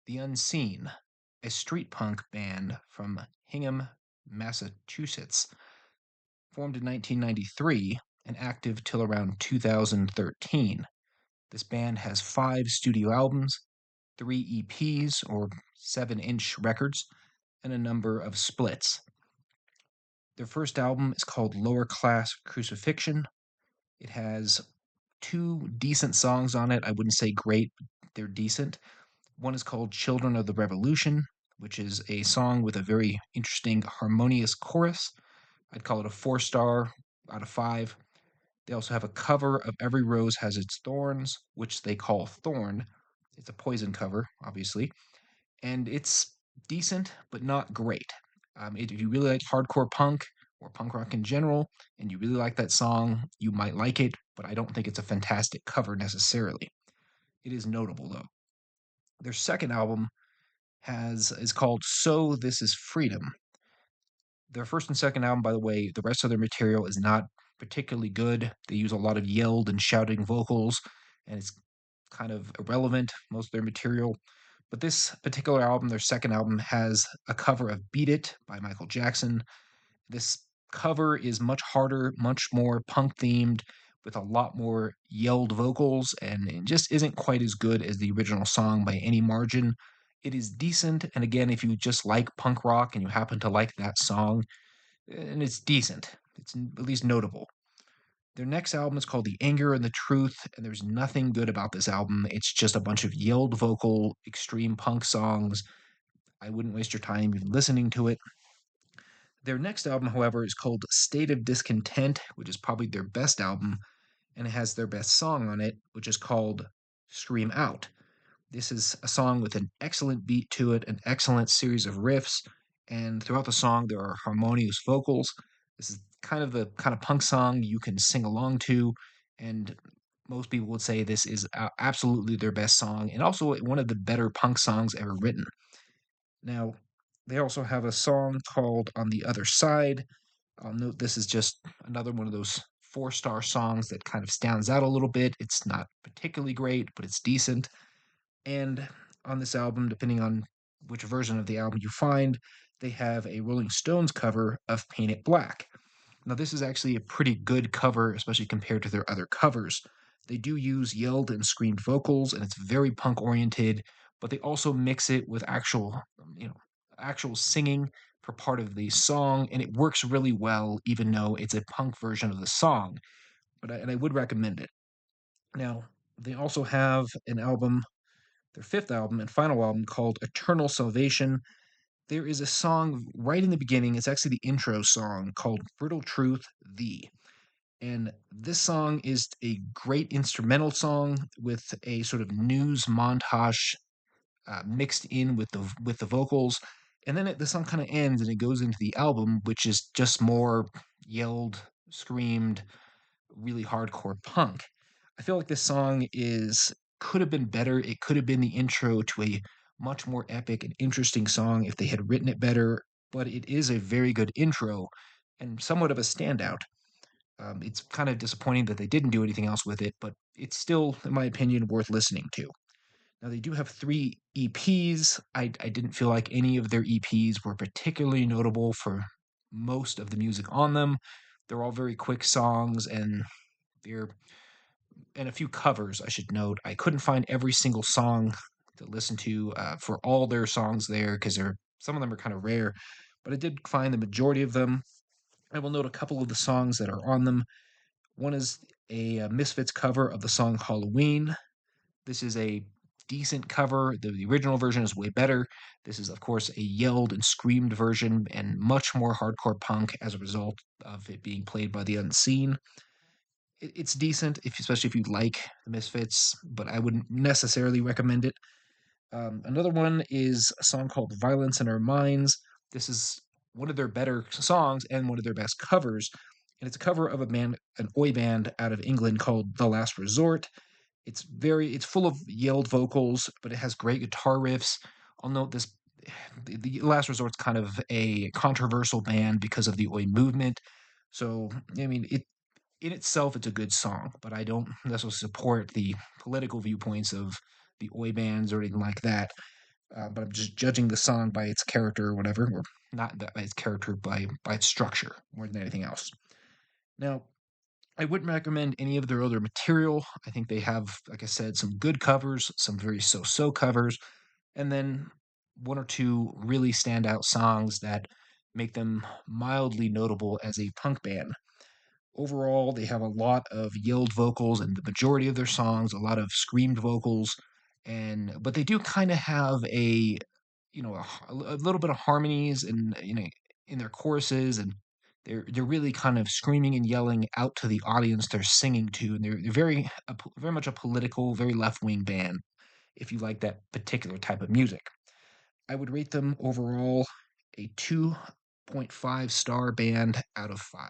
The Unseen, a street punk band from Hingham, Massachusetts, formed in 1993 and active till around 2013. This band has 5 studio albums, 3 EPs or 7-inch records, and a number of splits. Their first album is called Lower Class Crucifixion. It has 2 decent songs on it. I wouldn't say great, but they're decent. One is called Children of the Revolution, which is a song with a very interesting harmonious chorus. I'd call it a 4 star out of 5. They also have a cover of Every Rose Has Its Thorns, which they call Thorn. It's a Poison cover, obviously, and it's decent, but not great. If you really like hardcore punk or punk rock in general, and you really like that song, you might like it, but I don't think it's a fantastic cover necessarily. It is notable, though. Their second album is called So This Is Freedom. Their first and second album, by the way, the rest of their material is not particularly good. They use a lot of yelled and shouting vocals, and it's kind of irrelevant, most of their material. But this particular album, their second album, has a cover of Beat It by Michael Jackson. This cover is much harder, much more punk themed, with a lot more yelled vocals, and it just isn't quite as good as the original song by any margin. It is decent, and again, if you just like punk rock and you happen to like that song, and it's decent, it's at least notable. Their next album is called The Anger and the Truth, and there's nothing good about this album. It's just a bunch of yelled vocal, extreme punk songs. I wouldn't waste your time even listening to it. Their next album, however, is called State of Discontent, which is probably their best album, and it has their best song on it, which is called Scream Out. This is a song with an excellent beat to it, an excellent series of riffs, and throughout the song there are harmonious vocals. This is kind of the kind of punk song you can sing along to, and most people would say this is absolutely their best song, and also one of the better punk songs ever written. Now, they also have a song called On the Other Side. I'll note this is just another one of those 4 star songs that kind of stands out a little bit. It's not particularly great, but it's decent. And on this album, depending on which version of the album you find, they have a Rolling Stones cover of Paint It Black. Now, this is actually a pretty good cover, especially compared to their other covers. They do use yelled and screamed vocals, and it's very punk oriented, but they also mix it with actual singing for part of the song, and it works really well, even though it's a punk version of the song. And I would recommend it. Now, they also have an album, their fifth album and final album, called Eternal Salvation. There is a song right in the beginning. It's actually the intro song called Brittle Truth Thee. And this song is a great instrumental song with a sort of news montage mixed in with the vocals. And then the song kind of ends and it goes into the album, which is just more yelled, screamed, really hardcore punk. I feel like this song could have been better. It could have been the intro to a much more epic and interesting song if they had written it better, but it is a very good intro and somewhat of a standout. It's kind of disappointing that they didn't do anything else with it, but it's still, in my opinion, worth listening to. Now, they do have 3 EPs. I didn't feel like any of their EPs were particularly notable for most of the music on them. They're all very quick songs, and they're and a few covers, I should note. I couldn't find every single song to listen to for all their songs there because some of them are kind of rare, but I did find the majority of them. I will note a couple of the songs that are on them. One is a Misfits cover of the song Halloween. This is a decent cover. The original version is way better. This is, of course, a yelled and screamed version and much more hardcore punk as a result of it being played by the Unseen. It's decent, especially if you like the Misfits, but I wouldn't necessarily recommend it. Another one is a song called Violence in Our Minds. This is one of their better songs and one of their best covers. And it's a cover of an oi band out of England called The Last Resort. It's full of yelled vocals, but it has great guitar riffs. I'll note this the Last Resort's kind of a controversial band because of the oi movement. So, I mean, in itself, it's a good song, but I don't necessarily support the political viewpoints of the oi bands or anything like that. but I'm just judging the song by its character or whatever, or not by its character, by its structure more than anything else. Now, I wouldn't recommend any of their other material. I think they have, like I said, some good covers, some very so-so covers, and then one or two really standout songs that make them mildly notable as a punk band. Overall, they have a lot of yelled vocals in the majority of their songs, a lot of screamed vocals, and but they do kind of have a little bit of harmonies and in their choruses, and they're really kind of screaming and yelling out to the audience they're singing to, and they're very much a political, very left wing band. If you like that particular type of music, I would rate them overall a 2.5 star band out of 5.